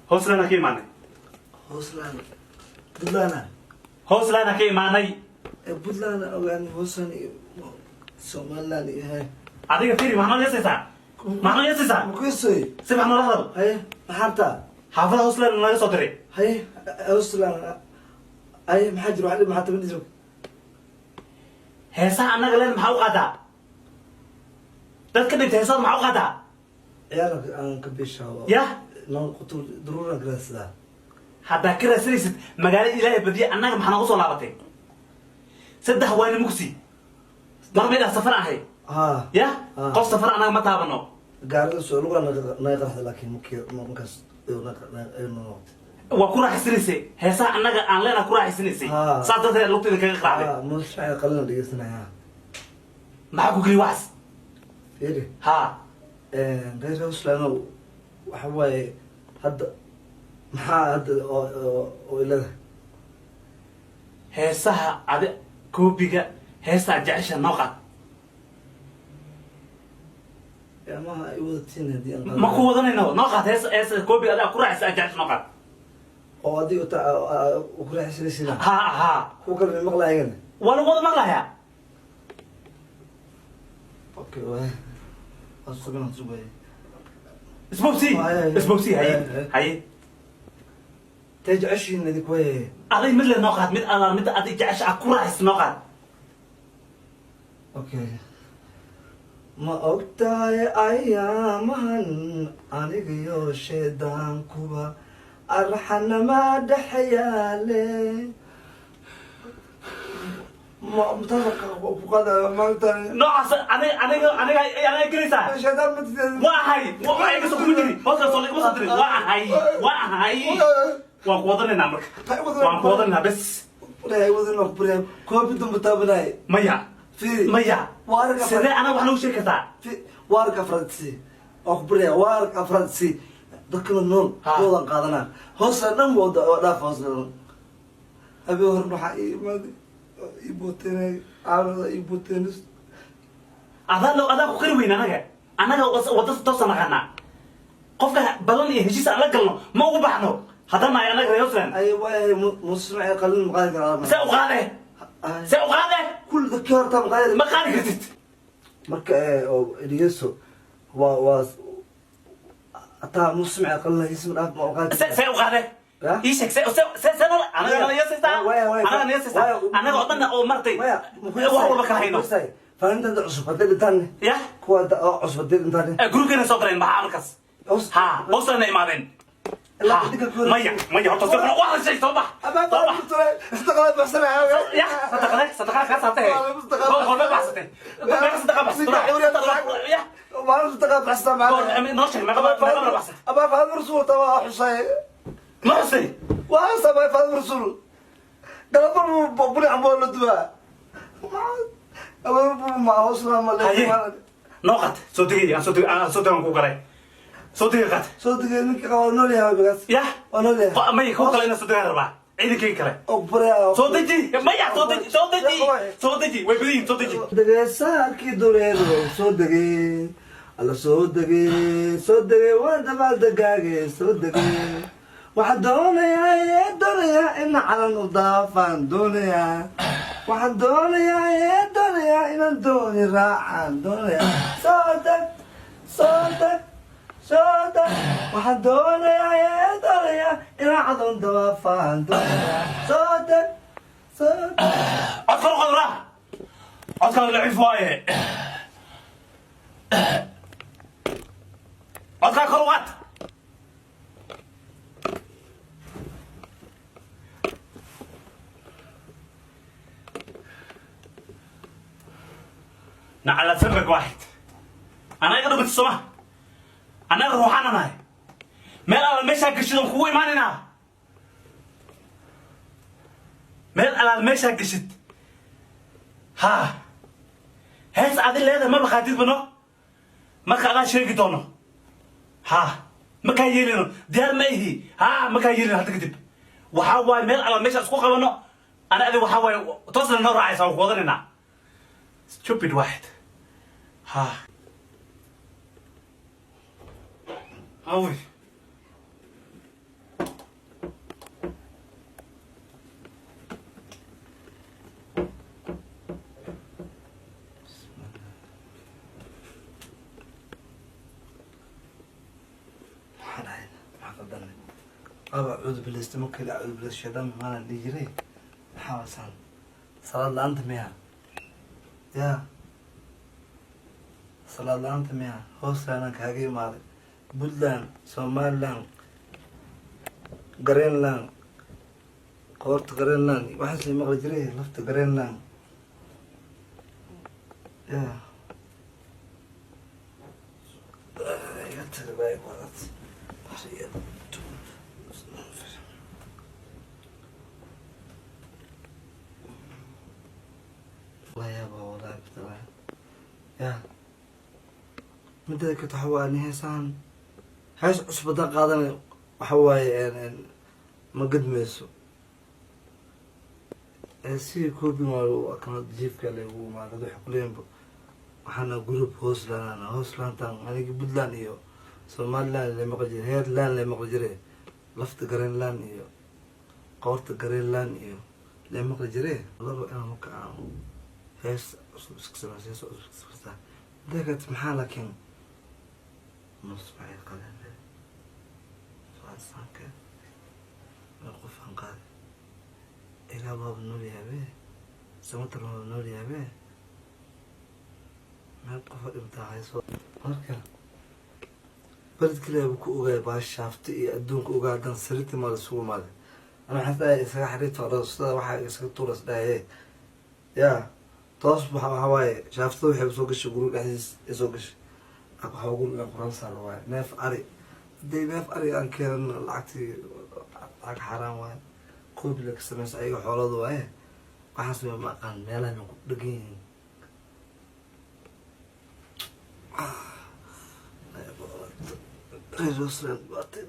hooslana ka imaanay hooslaan budlaana hooslana ka imaanay budlaana ogaan hoosan Somaliland yahay adiga fiiri maxaa yeesaysaa maxaa yeesaysaa mukusoy si maxaa la hadal haye maxanta xaafada hooslana laga soo diray haye hooslaan haye maxaa jiro waxa maxaa tabaniso heesaha annaga leen maxaa u qaadaa dadka dhintay heesaha maxaa u qaadaa ciyaalka aan ka bishaabo ya noo qutul daruura grasda haddaa ka raasaysid magaalada ilaahay badiya annaga maxaa noogu soo laabatay saddex waana mugsi mar mid ah safar ahay ya qof safar annaga ma taabano gaariga soo lugu naga qarxda laakiin markaas waa ku raaxaysanaysay heesaha annaga aan leena ku raaxaysanaysay saas darteed lugteeda kaga qaaday muushaay qalin dhegeysanaya maxaa ku geli waxas fiiri ha reer Australia waxa waaye hadda maxaa hadda oo ilada heesaha adi koobiga heesaha jecesha nooqad ma ay wadatiin hadii aan ma ku wadanayno nooqad heesa koobiga adi ku raaxaysa jecesha nooqad oo adii u ku raaxaysanaysa ha ku kala maqlaayeen wala wada maqlaaya okay waa asqaban subay اسبوبسي هاي تجعش إنك كوي أغير مثل نقط مثل أنا مثل أدي جعش أكره نقط أوكي ما أقطع أيامهن أنا جيو شيدان كوبا أرحنا ما دحيالي ما متفق وقد ما تاني نعم أنا كريسة شيطان متدري واحد بس كمدري بس صلي بس صدري واحد وقوضنا نعمك وقوضنا بس ولا يوضنا بريم كوب بدون متابعة ميا ميا وارك سيدي أنا وحنا وشركة في وارك فرنسي أخبريا وارك فرنسي ذكر النون يوضا قادنا هوسنا موضع فاصل أبي هرب حقي ما يبوتني عارض يبوتني أذا كل وين أنا وضعت توصل معنا قفنا بلوني هجيس على قلنا ما هو بحنو هذا ما أنا غير يوصل أيوة مسمع قلنا مقالك سأقاله كل ذكر تام قايل ما قال كرتت مركا أو إليسو و أتا مسمع قلنا اسم الأب مقالك سأقاله إيشك أنا يسيستا أنا قطنا أو مرتي وهو بكره هينو فأنت عصب بدل تاني يا كوا عصب بدل تاني جروب كنا صدرين مع عمكس ها وصلنا إيمانين مية هرت صدرنا واحد شيء صباح استقلت بحسنا يا صدقك كاسته هو ما بحسته ما صدق بحسته يا ما استقلت بحسنا معنا نرشح ما قبل بحسته أبا فهد رسول تبع حسين ما حسين وأنا ما فهد رسول قالوا بقولي عم بقول دوا أبا ما وصلنا ما نقط صدقي أنا كوكري صدقي قط صدقي إنك قالوا لي هذا بس يا أنا ليه ما يكون كلنا صدقي أربعة عيد كي كله أكبر صدقي ما يا صدقي ويبدين صدقي صدقي ساكي دوري صدقي على صدقي وأنت بعد دقاقي صدقي واحد دنيا إن على النظافة دنيا واحد دنيا إن الدنيا راحة دنيا صوتك واحد دنيا إن على النظافة دنيا صوتك أذكر قدرة أذكر العفاية أذكر كروات على سرك واحد أنا أقدر بتسمع أنا روحنا ناي مال على المشهد قشيد خوي ماننا مال على المشهد قشيد ها هس عادل هذا ما بخاتيت بنو ما كان شيء كتونو ها ما كان يلينو ديار ما يهي ها ما كان يلينو هتكتب وحواي مال على المشهد سكوك بنو أنا أدي وحواي توصل النور عايز أو خذنا stupid واحد ها أوي aba cuud bilista ma kale cuud bilista shaydaan maanan dhihi jiray maxaa wasan salaad la-aanta miya ya salaad la-aanta miya hoostaanan kaaga imaaday puntland somaliland greenland qoorta greenland waxaas la maqli jiray lafta greenland ya ya midda kale waxa waaye heesaan hees cusbada qaadan waxa waaye ma gadmayso si koobin waa kana jiifka lagu imaado waxa kuleeyanba waxaana group hooslantan aniga puntland iyo somaliland la maqli jiray heerland la maqli jiray lafta greenland iyo qoorta greenland iyo la maqli jiray laba inaan marka aan hees cusub iska samayso deegat maxaa laakiin nus maxay qaleen saanka qof aan qaad ilaa baab nool yahabe samatar baab nool yahabe meel qofa dhimtaa hayso marka baled kaliya buu ku ogaay baashaafta iyo adduunka ogaadan sariirtii maada isugu imaaday ana waxaan dhahay isaga xariirta odhastada waxaa isaga tuuras dhahaye ya toos waxa waaye shaaftada waxay soo gashay guri dhexdiis ay soo gashay waxaa ugu quraan saar waaye neef ari hadday neef ari aan keenan lacagtii lacag xaaraan waaye koobi la ka samaysa ayaga xoolada waaye waxaas ma aqaan meelaha ku dhegan yihiin reer Rusland baatay